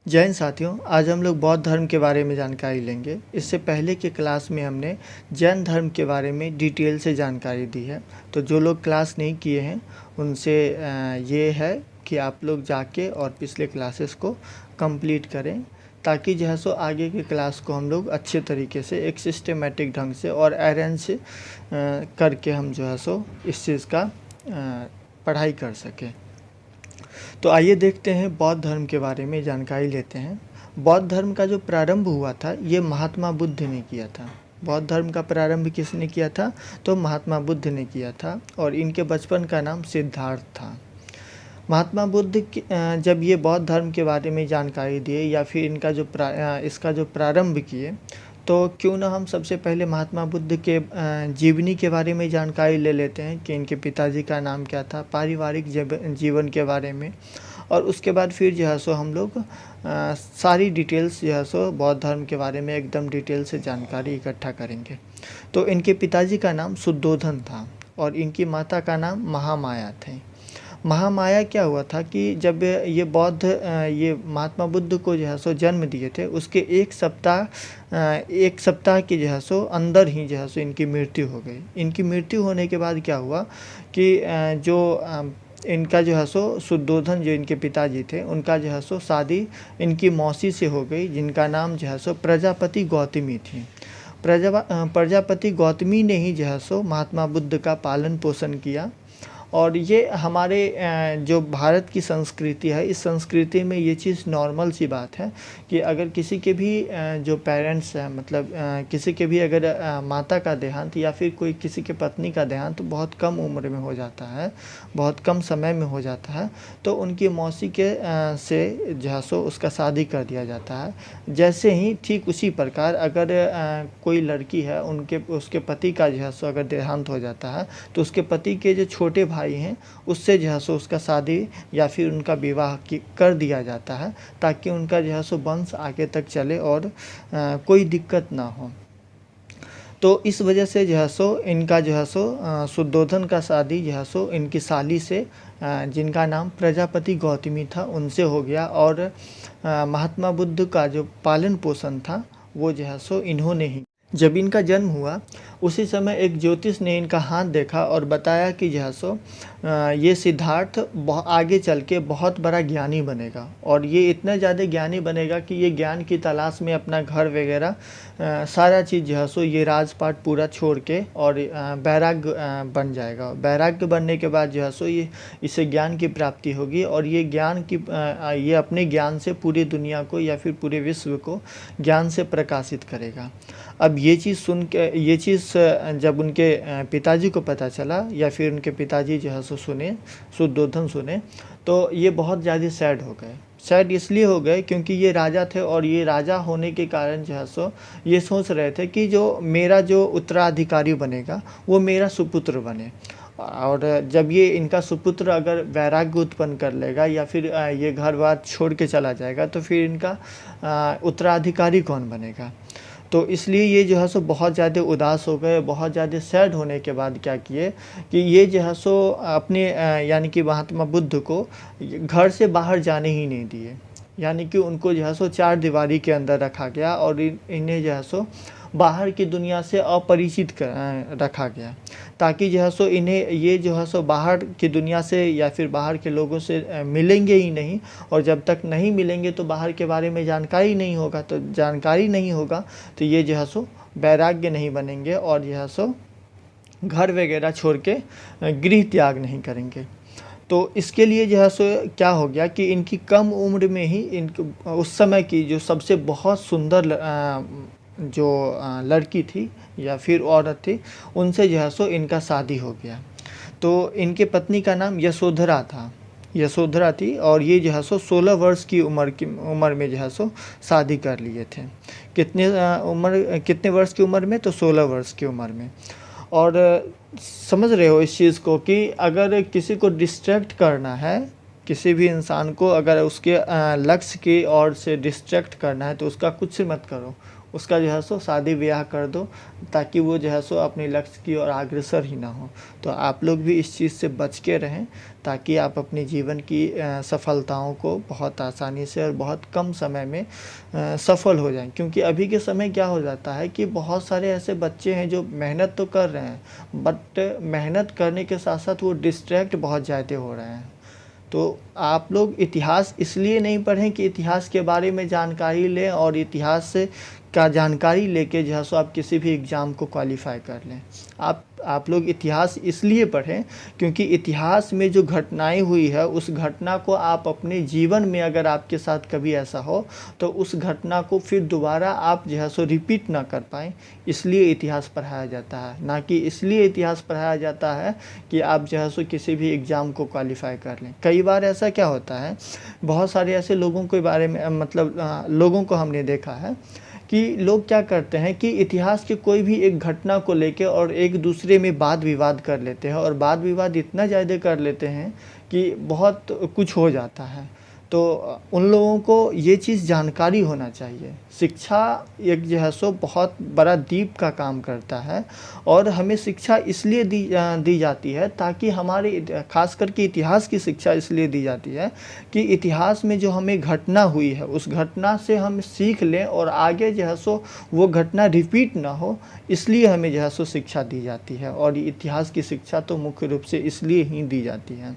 जय हिंद साथियों, आज हम लोग बौद्ध धर्म के बारे में जानकारी लेंगे। इससे पहले के क्लास में हमने जैन धर्म के बारे में डिटेल से जानकारी दी है। तो जो लोग क्लास नहीं किए हैं उनसे ये है कि आप लोग जाके और पिछले क्लासेस को कंप्लीट करें, ताकि जो है सो आगे के क्लास को हम लोग अच्छे तरीके से एक सिस्टमेटिक ढंग से और अरेंज करके हम जो है सो इस चीज़ का पढ़ाई कर सकें। तो आइए देखते हैं बौद्ध धर्म के बारे में जानकारी लेते हैं। बौद्ध धर्म का जो प्रारंभ हुआ था ये महात्मा बुद्ध ने किया था। बौद्ध धर्म का प्रारंभ किसने किया था? तो महात्मा बुद्ध ने किया था और इनके बचपन का नाम सिद्धार्थ था। महात्मा बुद्ध जब ये बौद्ध धर्म के बारे में जानकारी दिए या फिर इसका जो प्रारंभ किए, तो क्यों ना हम सबसे पहले महात्मा बुद्ध के जीवनी के बारे में जानकारी ले लेते हैं कि इनके पिताजी का नाम क्या था, पारिवारिक जीवन के बारे में, और उसके बाद फिर जो है सो हम लोग सारी डिटेल्स जो है सो बौद्ध धर्म के बारे में एकदम डिटेल से जानकारी इकट्ठा करेंगे। तो इनके पिताजी का नाम शुद्धोधन था और इनकी माता का नाम महामाया थे। महामाया क्या हुआ था कि जब ये महात्मा बुद्ध को जो है सो जन्म दिए थे, उसके एक सप्ताह के जो है सो अंदर ही जो है सो इनकी मृत्यु हो गई। इनकी मृत्यु होने के बाद क्या हुआ कि इनका जो है सो शुद्धोधन, जो इनके पिताजी थे, उनका जो है सो शादी इनकी मौसी से हो गई, जिनका नाम जो है सो प्रजापति गौतमी थी। प्रजापति गौतमी ने ही जो है सो महात्मा बुद्ध का पालन पोषण किया। और ये हमारे जो भारत की संस्कृति है, इस संस्कृति में ये चीज़ नॉर्मल सी बात है कि अगर किसी के भी जो पेरेंट्स हैं, मतलब किसी के भी अगर माता का देहांत या फिर कोई किसी के पत्नी का देहांत तो बहुत कम उम्र में हो जाता है, बहुत कम समय में हो जाता है, तो उनकी मौसी के से जो है सो उसका शादी कर दिया जाता है। जैसे ही ठीक उसी प्रकार अगर कोई लड़की है, उसके पति का जो है सो अगर देहांत हो जाता है, तो उसके पति के जो छोटे भाई हैं उससे जो है सो उसका शादी या फिर उनका विवाह कर दिया जाता है, ताकि उनका जो है सो वंश आगे तक चले और कोई दिक्कत ना हो। तो इस वजह से जो है सो इनका जो है सो शुद्धोधन का शादी जो है सो इनकी साली से, जिनका नाम प्रजापति गौतमी था, उनसे हो गया। और महात्मा बुद्ध का जो पालन पोषण था वो जो है सो इन्होंने ही। जब इनका जन्म हुआ उसी समय एक ज्योतिष ने इनका हाथ देखा और बताया कि जो है सो ये सिद्धार्थ आगे चल के बहुत बड़ा ज्ञानी बनेगा, और ये इतना ज़्यादा ज्ञानी बनेगा कि ये ज्ञान की तलाश में अपना घर वगैरह सारा चीज़ जो है सो ये राजपाट पूरा छोड़ के और वैराग्य बन जाएगा। वैराग्य बनने के बाद जो है सो इसे ज्ञान की प्राप्ति होगी और ये अपने ज्ञान से पूरी दुनिया को या फिर पूरे विश्व को ज्ञान से प्रकाशित करेगा। अब ये चीज़ जब उनके पिताजी को पता चला या फिर उनके पिताजी जो है सो शुद्धोधन सुने, तो ये बहुत ज़्यादा सैड हो गए। सैड इसलिए हो गए क्योंकि ये राजा थे और ये राजा होने के कारण जो है सो ये सोच रहे थे कि मेरा जो उत्तराधिकारी बनेगा वो मेरा सुपुत्र बने। और जब ये इनका सुपुत्र अगर वैराग्य उत्पन्न कर लेगा या फिर ये घर बार छोड़ के चला जाएगा, तो फिर इनका उत्तराधिकारी कौन बनेगा। तो इसलिए ये जो है सो बहुत ज़्यादा उदास हो गए। बहुत ज़्यादा सैड होने के बाद क्या किए कि ये जो है सो अपने यानी कि महात्मा बुद्ध को घर से बाहर जाने ही नहीं दिए, यानी कि उनको जो है सो चार दीवारी के अंदर रखा गया और इन्हें जो है सो बाहर की दुनिया से अपरिचित रखा गया, ताकि जो है सो इन्हें ये जो है सो बाहर की दुनिया से या फिर बाहर के लोगों से मिलेंगे ही नहीं, और जब तक नहीं मिलेंगे तो बाहर के बारे में जानकारी नहीं होगा, तो ये जो है सो वैराग्य नहीं बनेंगे और जो है सो घर वगैरह छोड़ के गृह त्याग नहीं करेंगे। तो इसके लिए जो है सो क्या हो गया कि इनकी कम उम्र में ही उस समय की जो सबसे बहुत सुंदर जो लड़की थी या फिर औरत थी, उनसे जो है सो इनका शादी हो गया। तो इनके पत्नी का नाम यशोधरा थी और ये जो है सो 16 वर्ष की उम्र में जो है सो शादी कर लिए थे। कितने वर्ष की उम्र में? तो 16 वर्ष की उम्र में। और समझ रहे हो इस चीज़ को कि अगर किसी को डिस्ट्रैक्ट करना है, किसी भी इंसान को अगर उसके लक्ष्य की ओर से डिस्ट्रैक्ट करना है, तो उसका कुछ मत करो, उसका जो है सो शादी ब्याह कर दो, ताकि वो जो है सो अपने लक्ष्य की ओर अग्रसर ही ना हो। तो आप लोग भी इस चीज़ से बच के रहें, ताकि आप अपने जीवन की सफलताओं को बहुत आसानी से और बहुत कम समय में सफल हो जाएं। क्योंकि अभी के समय क्या हो जाता है कि बहुत सारे ऐसे बच्चे हैं जो मेहनत तो कर रहे हैं, बट मेहनत करने के साथ साथ वो डिस्ट्रैक्ट बहुत ज़्यादा हो रहे हैं। तो आप लोग इतिहास इसलिए नहीं पढ़ें कि इतिहास के बारे में जानकारी लें, और इतिहास से का जानकारी लेके जो है सो आप किसी भी एग्ज़ाम को क्वालिफाई कर लें। आप लोग इतिहास इसलिए पढ़ें क्योंकि इतिहास में जो घटनाएं हुई है, उस घटना को आप अपने जीवन में, अगर आपके साथ कभी ऐसा हो, तो उस घटना को फिर दोबारा आप जो है सो रिपीट ना कर पाएँ, इसलिए इतिहास पढ़ाया जाता है। ना कि इसलिए इतिहास पढ़ाया जाता है कि आप जो है सो किसी भी एग्ज़ाम को क्वालिफाई कर लें। कई बार ऐसा क्या होता है, बहुत सारे ऐसे लोगों के बारे में मतलब लोगों को हमने देखा है कि लोग क्या करते हैं कि इतिहास के कोई भी एक घटना को लेके और एक दूसरे में वाद विवाद कर लेते हैं, और वाद विवाद इतना ज़्यादा कर लेते हैं कि बहुत कुछ हो जाता है। तो उन लोगों को ये चीज़ जानकारी होना चाहिए। शिक्षा एक जो है सो बहुत बड़ा दीप का काम करता है, और हमें शिक्षा इसलिए दी जाती है ताकि हमारे, खास करके इतिहास की शिक्षा इसलिए दी जाती है कि इतिहास में जो हमें घटना हुई है, उस घटना से हम सीख लें और आगे जो है सो वो घटना रिपीट ना हो, इसलिए हमें जो है सो शिक्षा दी जाती है। और इतिहास की शिक्षा तो मुख्य रूप से इसलिए ही दी जाती है।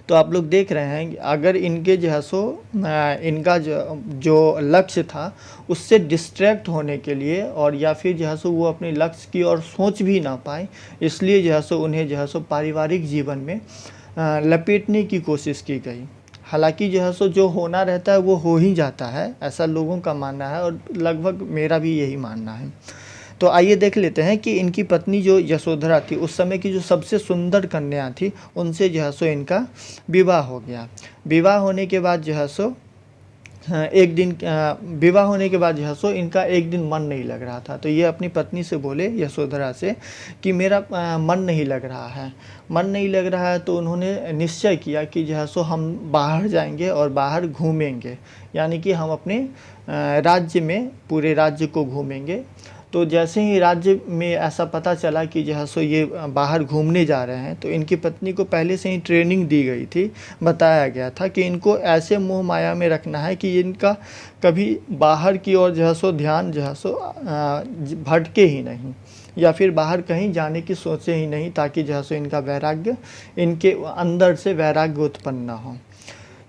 तो आप लोग देख रहे हैं कि अगर इनके जो है सो इनका जो लक्ष्य था उससे डिस्ट्रैक्ट होने के लिए, और या फिर जो है सो वो अपने लक्ष्य की ओर सोच भी ना पाए, इसलिए जो है सो उन्हें जो है सो पारिवारिक जीवन में लपेटने की कोशिश की गई। हालांकि जो है सो जो होना रहता है वो हो ही जाता है, ऐसा लोगों का मानना है, और लगभग मेरा भी यही मानना है। तो आइए देख लेते हैं कि इनकी पत्नी जो यशोधरा थी, उस समय की जो सबसे सुंदर कन्या थी, उनसे जो है सो इनका विवाह हो गया। विवाह होने के बाद जो है सो एक दिन विवाह होने के बाद जो है सो इनका एक दिन मन नहीं लग रहा था। तो ये अपनी पत्नी से बोले, यशोधरा से, कि मेरा मन नहीं लग रहा है। मन नहीं लग रहा है तो उन्होंने निश्चय किया कि जो है सो हम बाहर जाएंगे और बाहर घूमेंगे, यानी कि हम अपने राज्य में पूरे राज्य को घूमेंगे। तो जैसे ही राज्य में ऐसा पता चला कि जो है सो ये बाहर घूमने जा रहे हैं, तो इनकी पत्नी को पहले से ही ट्रेनिंग दी गई थी, बताया गया था कि इनको ऐसे मोह माया में रखना है कि इनका कभी बाहर की ओर जो है सो ध्यान जो है सो भटके ही नहीं, या फिर बाहर कहीं जाने की सोचे ही नहीं, ताकि जो है सो इनका वैराग्य, इनके अंदर से वैराग्य उत्पन्न ना हो।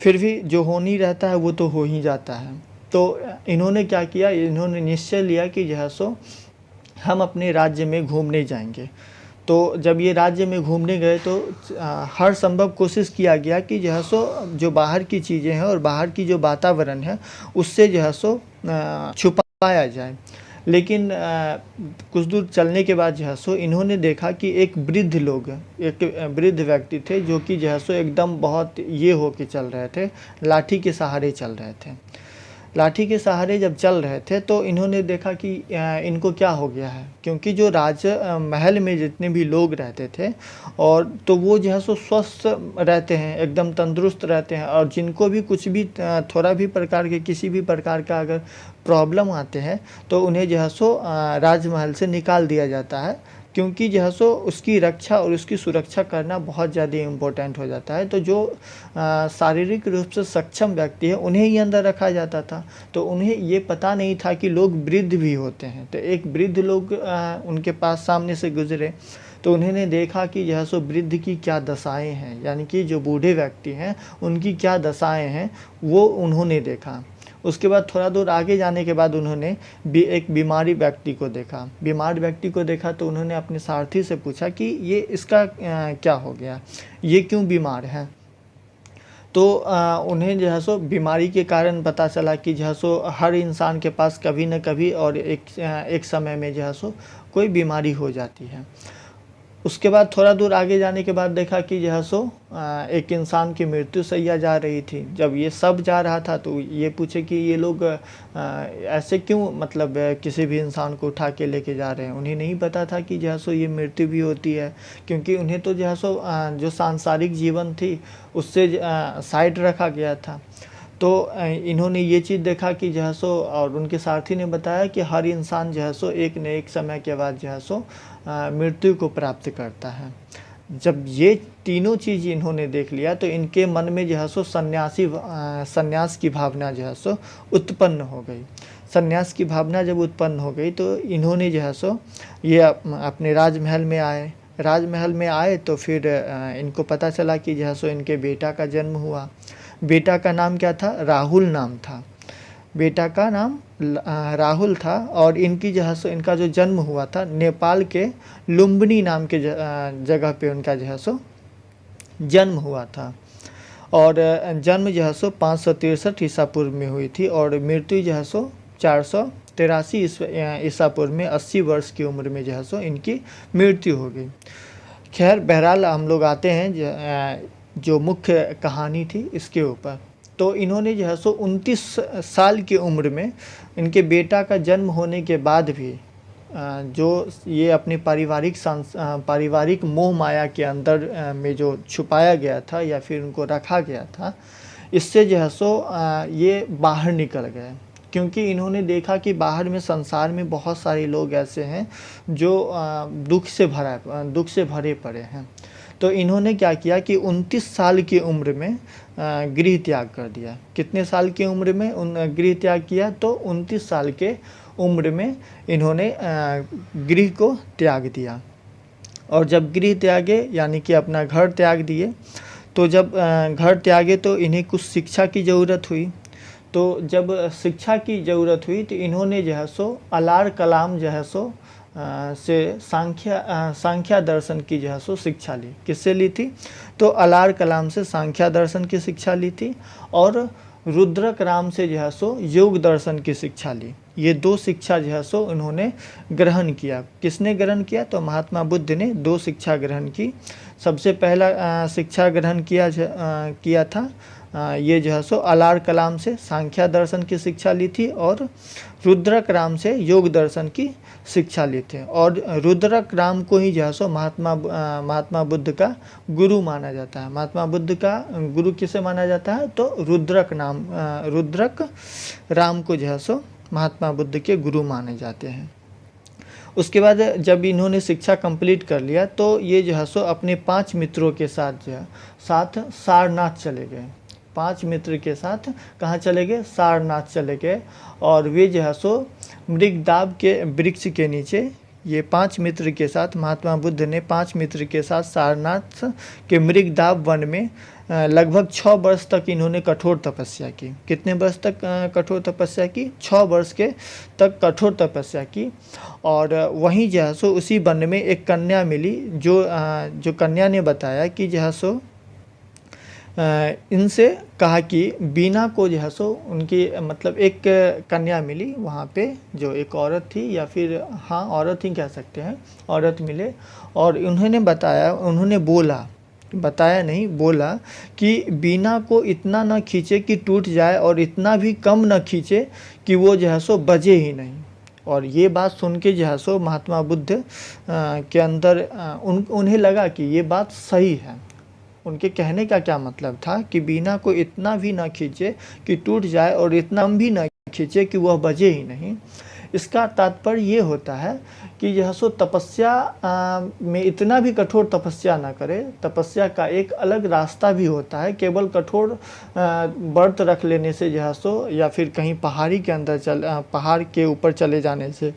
फिर भी जो होनी रहता है वो तो हो ही जाता है। तो इन्होंने क्या किया, इन्होंने निश्चय लिया कि जो है सो हम अपने राज्य में घूमने जाएंगे। तो जब ये राज्य में घूमने गए तो हर संभव कोशिश किया गया कि जो है सो जो बाहर की चीज़ें हैं और बाहर की जो वातावरण है उससे जो है सो छुपाया जाए। लेकिन कुछ दूर चलने के बाद जो है सो इन्होंने देखा कि एक वृद्ध व्यक्ति थे, जो कि जो है सो एकदम बहुत ये हो के चल रहे थे, लाठी के सहारे चल रहे थे। लाठी के सहारे जब चल रहे थे तो इन्होंने देखा कि इनको क्या हो गया है, क्योंकि जो महल में जितने भी लोग रहते थे, और तो वो जो है सो स्वस्थ रहते हैं, एकदम तंदुरुस्त रहते हैं, और जिनको भी कुछ भी थोड़ा भी प्रकार के किसी भी प्रकार का अगर प्रॉब्लम आते हैं तो उन्हें जो है सो राजमहल से निकाल दिया जाता है, क्योंकि जो है सो उसकी रक्षा और उसकी सुरक्षा करना बहुत ज़्यादा इम्पोर्टेंट हो जाता है। तो जो शारीरिक रूप से सक्षम व्यक्ति है उन्हें ही अंदर रखा जाता था। तो उन्हें ये पता नहीं था कि लोग वृद्ध भी होते हैं। तो एक वृद्ध लोग उनके पास सामने से गुजरे, तो उन्होंने देखा कि जो है सो वृद्ध की क्या दशाएं हैं, यानी कि जो बूढ़े व्यक्ति हैं उनकी क्या दशाएं हैं, वो उन्होंने देखा। उसके बाद थोड़ा दूर आगे जाने के बाद उन्होंने एक बीमारी व्यक्ति को देखा। बीमार व्यक्ति को देखा तो उन्होंने अपने सारथी से पूछा कि ये इसका क्या हो गया, ये क्यों बीमार है। तो उन्हें जो है सो बीमारी के कारण पता चला कि जो है सो हर इंसान के पास कभी न कभी और एक समय में जो है सो कोई बीमारी हो जाती है। उसके बाद थोड़ा दूर आगे जाने के बाद देखा कि जो है सो एक इंसान की मृत्यु सैया जा रही थी। जब ये सब जा रहा था तो ये पूछे कि ये लोग ऐसे क्यों, मतलब किसी भी इंसान को उठा के लेके जा रहे हैं। उन्हें नहीं पता था कि जो है सो ये मृत्यु भी होती है, क्योंकि उन्हें तो जो है सो जो सांसारिक जीवन थी उससे साइड रखा गया था। तो इन्होंने ये चीज़ देखा कि जो है सो, और उनके सारथी ने बताया कि हर इंसान जो है सो एक न एक समय के बाद जो है सो मृत्यु को प्राप्त करता है। जब ये तीनों चीज़ इन्होंने देख लिया तो इनके मन में जो है सो संन्यास की भावना जो है सो उत्पन्न हो गई। संन्यास की भावना जब उत्पन्न हो गई तो इन्होंने जो है सो ये अपने राजमहल में आए। राजमहल में आए तो फिर इनको पता चला कि जो है सो इनके बेटा का जन्म हुआ। बेटा का नाम क्या था? राहुल नाम था। बेटा का नाम राहुल था और इनकी जो है सो इनका जो जन्म हुआ था नेपाल के लुम्बिनी नाम के जगह पे उनका जो है सो जन्म हुआ था। और जन्म जो है सो 563 ईसा पूर्व में हुई थी और मृत्यु जो है सो 483 ईसा पूर्व में 80 वर्ष की उम्र में जो है सो इनकी मृत्यु हो गई। खैर बहरहाल हम लोग आते हैं जो मुख्य कहानी थी इसके ऊपर। तो इन्होंने जो है सो 29 साल की उम्र में इनके बेटा का जन्म होने के बाद भी जो ये अपने पारिवारिक मोह माया के अंदर में जो छुपाया गया था या फिर उनको रखा गया था, इससे जो है सो ये बाहर निकल गए। क्योंकि इन्होंने देखा कि बाहर में संसार में बहुत सारे लोग ऐसे हैं जो दुख से भरे पड़े हैं। तो इन्होंने क्या किया कि 29 साल की उम्र में गृह त्याग कर दिया। कितने साल की उम्र में गृह त्याग किया? तो 29 साल के उम्र में इन्होंने गृह को त्याग दिया। और जब गृह त्यागे यानी कि अपना घर त्याग दिए, तो जब घर त्यागे तो इन्हें कुछ शिक्षा की ज़रूरत हुई। तो जब शिक्षा की ज़रूरत हुई तो इन्होंने जो है सो अलार कलाम जो है सो से सांख्या दर्शन की जो है सो शिक्षा ली। किससे ली थी? तो अलार कलाम से सांख्या दर्शन की शिक्षा ली थी और रुद्रक राम से जो है सो योग दर्शन की शिक्षा ली। ये दो शिक्षा जो है सो उन्होंने ग्रहण किया। किसने ग्रहण किया? तो महात्मा बुद्ध ने दो शिक्षा ग्रहण की। सबसे पहला शिक्षा ग्रहण किया था ये जो है सो अलार कलाम से सांख्या दर्शन की शिक्षा ली थी और रुद्रक राम से योग दर्शन की शिक्षा ली थी। और रुद्रक राम को ही जो है सो महात्मा बुद्ध का गुरु माना जाता है। महात्मा बुद्ध का गुरु किसे माना जाता है? तो रुद्रक राम को जो है सो महात्मा बुद्ध के गुरु माने जाते हैं। उसके बाद जब इन्होंने शिक्षा कंप्लीट कर लिया तो ये जो है सो अपने 5 मित्रों के साथ सारनाथ चले गए। 5 मित्र के साथ कहाँ चले गए? सारनाथ चले गए। और वे जो है सो मृगदाब के वृक्ष के नीचे ये 5 मित्र के साथ महात्मा बुद्ध ने 5 मित्र के साथ सारनाथ के मृगदाब वन में लगभग 6 वर्ष तक इन्होंने कठोर तपस्या की। कितने वर्ष तक कठोर तपस्या की? 6 वर्ष के तक कठोर तपस्या की। और वहीं जो है सो उसी वन में एक कन्या मिली जो कन्या ने बताया कि जो है सो इनसे कहा कि बीना को जो है सो उनकी मतलब एक कन्या मिली वहाँ पे जो एक औरत थी या फिर हाँ औरत ही कह सकते हैं, औरत मिले और उन्होंने बोला कि बीना को इतना ना खींचे कि टूट जाए और इतना भी कम ना खींचे कि वो जो है सो बजे ही नहीं। और ये बात सुन के जो है सो महात्मा बुद्ध के अंदर उन्हें लगा कि ये बात सही है। उनके कहने का क्या मतलब था कि बीना को इतना भी ना खींचे कि टूट जाए और इतना भी ना खींचे कि वह बजे ही नहीं। इसका तात्पर्य ये होता है कि यह सो तपस्या में इतना भी कठोर तपस्या ना करे। तपस्या का एक अलग रास्ता भी होता है। केवल कठोर व्रत रख लेने से जो है सो या फिर कहीं पहाड़ के ऊपर चले जाने से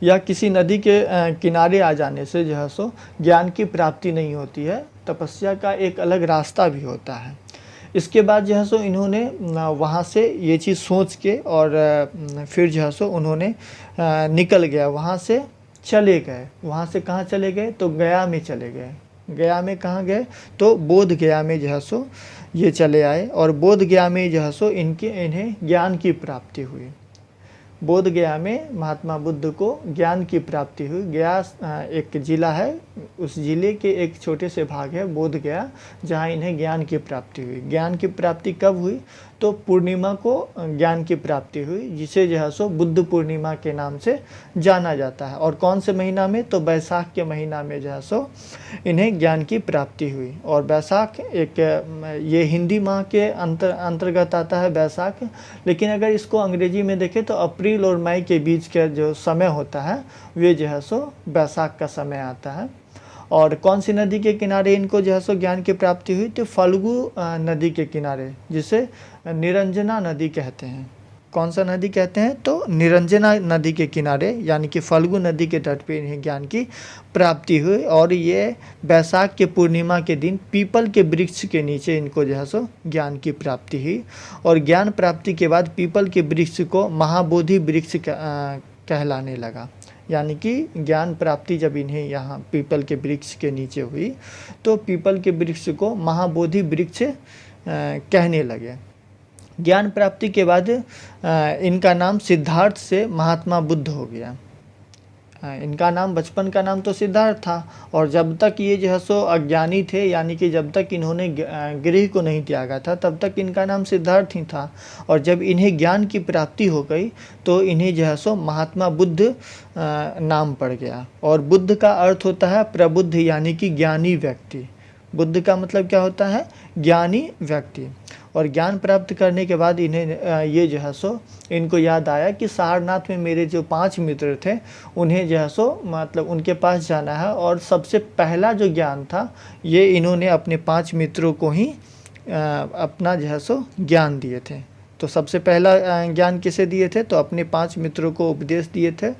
या किसी नदी के किनारे आ जाने से जो है सो ज्ञान की प्राप्ति नहीं होती है। तपस्या का एक अलग रास्ता भी होता है। इसके बाद जो है सो इन्होंने वहाँ से ये चीज़ सोच के और फिर जो है सो उन्होंने निकल गया, वहाँ से चले गए। वहाँ से कहाँ चले गए? तो गया में चले गए। गया में कहाँ गए? तो बोध गया में जो है सो ये चले आए और बोध गया में जो है सो इन्हें ज्ञान की प्राप्ति हुई। बोध गया में महात्मा बुद्ध को ज्ञान की प्राप्ति हुई। गया एक जिला है, उस जिले के एक छोटे से भाग है बोध गया, जहाँ इन्हें ज्ञान की प्राप्ति हुई। ज्ञान की प्राप्ति कब हुई? तो पूर्णिमा को ज्ञान की प्राप्ति हुई, जिसे जो है सो बुद्ध पूर्णिमा के नाम से जाना जाता है। और कौन से महीना में, तो बैसाख के महीना में जो है सो इन्हें ज्ञान की प्राप्ति हुई। और बैसाख एक ये हिंदी माह के अंतर्गत आता है बैसाख, लेकिन अगर इसको अंग्रेजी में देखें तो अप्रैल और मई के बीच का जो समय होता है वे जो है सो बैसाख का समय आता है। और कौन सी नदी के किनारे इनको जो है सो ज्ञान की प्राप्ति हुई, तो फल्गु नदी के किनारे, जिसे निरंजना नदी कहते हैं। कौन सा नदी कहते हैं, तो निरंजना नदी के किनारे यानी कि फल्गु नदी के तट पे इन्हें ज्ञान की प्राप्ति हुई। और ये बैसाख के पूर्णिमा के दिन पीपल के वृक्ष के नीचे इनको जो है सो ज्ञान की प्राप्ति हुई। और ज्ञान प्राप्ति के बाद पीपल के वृक्ष को महाबोधि वृक्ष कहलाने लगा। यानी कि ज्ञान प्राप्ति जब इन्हें यहाँ पीपल के वृक्ष के नीचे हुई तो पीपल के वृक्ष को महाबोधि वृक्ष कहने लगे। ज्ञान प्राप्ति के बाद इनका नाम सिद्धार्थ से महात्मा बुद्ध हो गया। इनका नाम, बचपन का नाम तो सिद्धार्थ था, और जब तक ये जो है सो अज्ञानी थे, यानी कि जब तक इन्होंने गृह को नहीं त्यागा था, तब तक इनका नाम सिद्धार्थ ही था। और जब इन्हें ज्ञान की प्राप्ति हो गई तो इन्हें जो है सो महात्मा बुद्ध नाम पड़ गया। और बुद्ध का अर्थ होता है प्रबुद्ध, यानी कि ज्ञानी व्यक्ति। बुद्ध का मतलब क्या होता है, ज्ञानी व्यक्ति। और ज्ञान प्राप्त करने के बाद इन्हें ये जो है सो इनको याद आया कि सारनाथ में मेरे जो 5 मित्र थे उन्हें जो है सो मतलब उनके पास जाना है। और सबसे पहला जो ज्ञान था ये इन्होंने अपने 5 मित्रों को ही अपना जो है सो ज्ञान दिए थे। तो सबसे पहला ज्ञान किसे दिए थे, तो अपने 5 मित्रों को उपदेश दिए थे।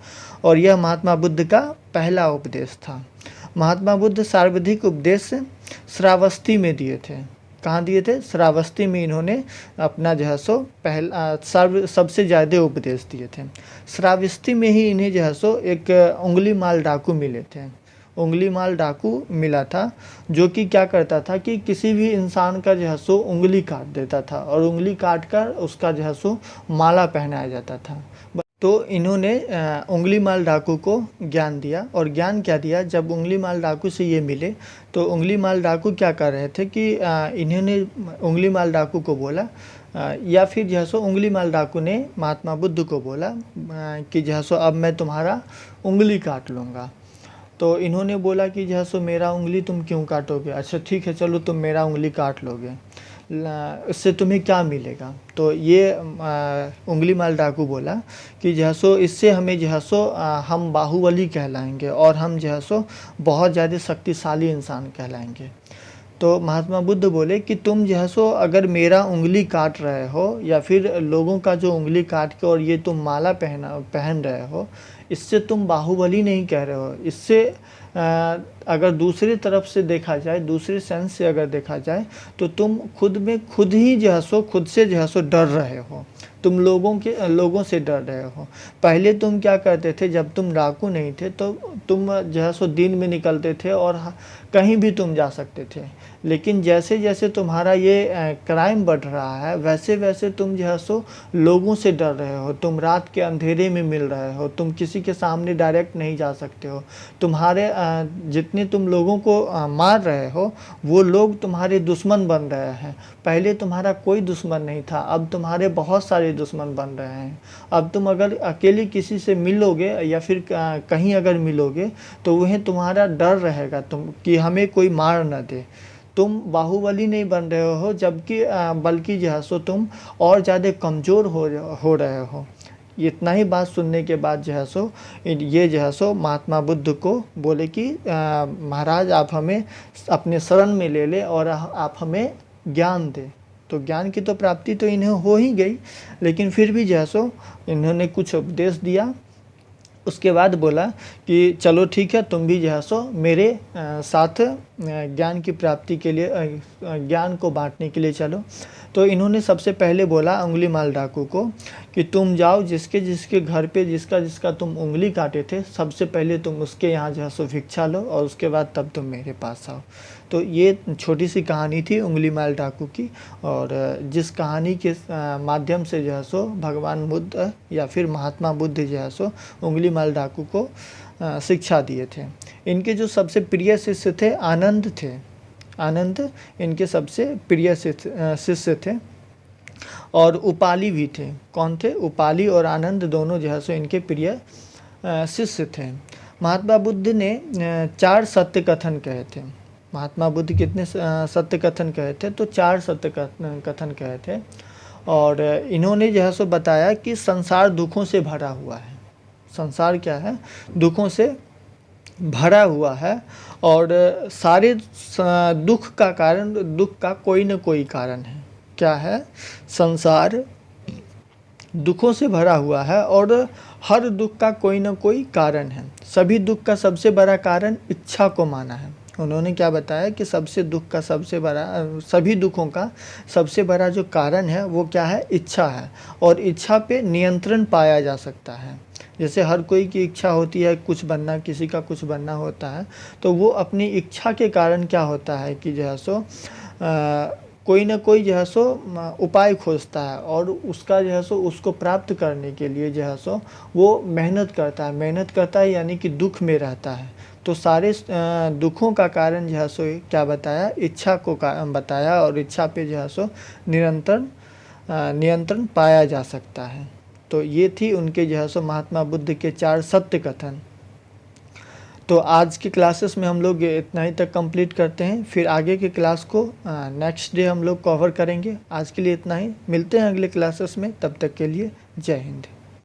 और यह महात्मा बुद्ध का पहला उपदेश था। महात्मा बुद्ध सर्वाधिक उपदेश श्रावस्ती में दिए थे। कहाँ दिए थे, श्रावस्ती में इन्होंने अपना जो है सो पहला सबसे ज़्यादा उपदेश दिए थे। श्रावस्ती में ही इन्हें जो है सो एक उंगली माल डाकू मिले थे। उंगली माल डाकू मिला था जो कि क्या करता था कि किसी भी इंसान का जो है सो उंगली काट देता था और उंगली काट कर उसका जो है सो माला पहनाया जाता था। तो इन्होंने उंगली माल डाकू को ज्ञान दिया। और ज्ञान क्या दिया, जब उंगली माल डाकू से ये मिले तो उंगली माल डाकू क्या कर रहे थे कि इन्होंने उंगली माल डाकू को बोला या फिर जो है सो उंगली माल डाकू ने महात्मा बुद्ध को बोला कि जो है सो अब मैं तुम्हारा उंगली काट लूँगा। तो इन्होंने बोला कि जो है सो मेरा उंगली तुम क्यों काटोगे, अच्छा ठीक है चलो तुम मेरा उंगली काट लोगे, इससे तुम्हें क्या मिलेगा। तो ये उंगली माल डाकू बोला कि जो है सो इससे हमें जो है सो हम बाहुबली कहलाएंगे और हम जो है सो बहुत ज़्यादा शक्तिशाली इंसान कहलाएंगे। तो महात्मा बुद्ध बोले कि तुम जो है सो अगर मेरा उंगली काट रहे हो या फिर लोगों का जो उंगली काट के और ये तुम माला पहन रहे हो, इससे तुम बाहुबली नहीं कह रहे हो। इससे अगर दूसरी तरफ से देखा जाए, दूसरे सेंस से अगर देखा जाए तो तुम खुद ही जो है सो खुद से जो है सो डर रहे हो। तुम लोगों से डर रहे हो। पहले तुम क्या करते थे, जब तुम डाकू नहीं थे तो तुम जो है सो दिन में निकलते थे और कहीं भी तुम जा सकते थे। लेकिन जैसे जैसे तुम्हारा ये क्राइम बढ़ रहा है वैसे वैसे तुम जो है सो लोगों से डर रहे हो। तुम रात के अंधेरे में मिल रहे हो, तुम किसी के सामने डायरेक्ट नहीं जा सकते हो। तुम्हारे जितने तुम लोगों को मार रहे हो वो लोग तुम्हारे दुश्मन बन रहे हैं। पहले तुम्हारा कोई दुश्मन नहीं था, अब तुम्हारे बहुत सारे दुश्मन बन रहे हैं। अब तुम अगर अकेले किसी से मिलोगे या फिर कहीं अगर मिलोगे तो वह तुम्हारा डर रहेगा तुम कि हमें कोई मार न दे। तुम बाहुबली नहीं बन रहे हो, जबकि बल्कि जो है सो तुम और ज़्यादा कमज़ोर हो रहे हो। इतना ही बात सुनने के बाद जो है सो ये जो है सो महात्मा बुद्ध को बोले कि महाराज आप हमें अपने शरण में ले ले और आप हमें ज्ञान दे। तो ज्ञान की तो प्राप्ति तो इन्हें हो ही गई, लेकिन फिर भी जो है सो इन्होंने कुछ उपदेश दिया। उसके बाद बोला कि चलो ठीक है तुम भी जो है सो मेरे साथ ज्ञान की प्राप्ति के लिए ज्ञान को बांटने के लिए चलो। तो इन्होंने सबसे पहले बोला उंगली माल डाकू को कि तुम जाओ जिसके जिसके घर पे जिसका जिसका तुम उंगली काटे थे सबसे पहले तुम उसके यहाँ जो है सो भिक्षा लो और उसके बाद तब तुम मेरे पास आओ। तो ये छोटी सी कहानी थी उंगली माल डाकू की, और जिस कहानी के माध्यम से जो है सो भगवान बुद्ध या फिर महात्मा बुद्ध जो है सो उंगली माल डाकू को शिक्षा दिए थे। इनके जो सबसे प्रिय शिष्य थे आनंद थे। आनंद इनके सबसे प्रिय शिष्य थे। और उपाली भी थे। कौन थे? उपाली और आनंद दोनों जो है सो इनके प्रिय शिष्य थे। महात्मा बुद्ध ने 4 सत्य कथन कहे थे। महात्मा बुद्ध कितने सत्य कथन कहे थे? तो 4 सत्य कथन कहे थे। और इन्होंने जो है सो बताया कि संसार दुखों से भरा हुआ है। संसार क्या है? दुखों से भरा हुआ है। और सारे दुख का कारण, दुख का कोई न कोई कारण है। क्या है? संसार दुखों से भरा हुआ है और हर दुख का कोई न कोई कारण है। सभी दुख का सबसे बड़ा कारण इच्छा को माना है। उन्होंने क्या बताया कि सबसे दुख का सबसे बड़ा, सभी दुखों का सबसे बड़ा जो कारण है वो क्या है? इच्छा है। और इच्छा पे नियंत्रण पाया जा सकता है। जैसे हर कोई की इच्छा होती है कुछ बनना, किसी का कुछ बनना होता है, तो वो अपनी इच्छा के कारण क्या होता है कि जो है सो कोई ना कोई जो है सो उपाय खोजता है और उसका जो है सो उसको प्राप्त करने के लिए जो है सो वो मेहनत करता है यानी कि दुख में रहता है। तो सारे दुखों का कारण जो है सो क्या बताया? इच्छा को बताया। और इच्छा पे जो है सो नियंत्रण पाया जा सकता है। तो ये थी उनके जो है सो महात्मा बुद्ध के 4 सत्य कथन। तो आज की क्लासेस में हम लोग इतना ही तक कंप्लीट करते हैं, फिर आगे के क्लास को नेक्स्ट डे हम लोग कवर करेंगे। आज के लिए इतना ही, मिलते हैं अगले क्लासेस में, तब तक के लिए जय हिंद।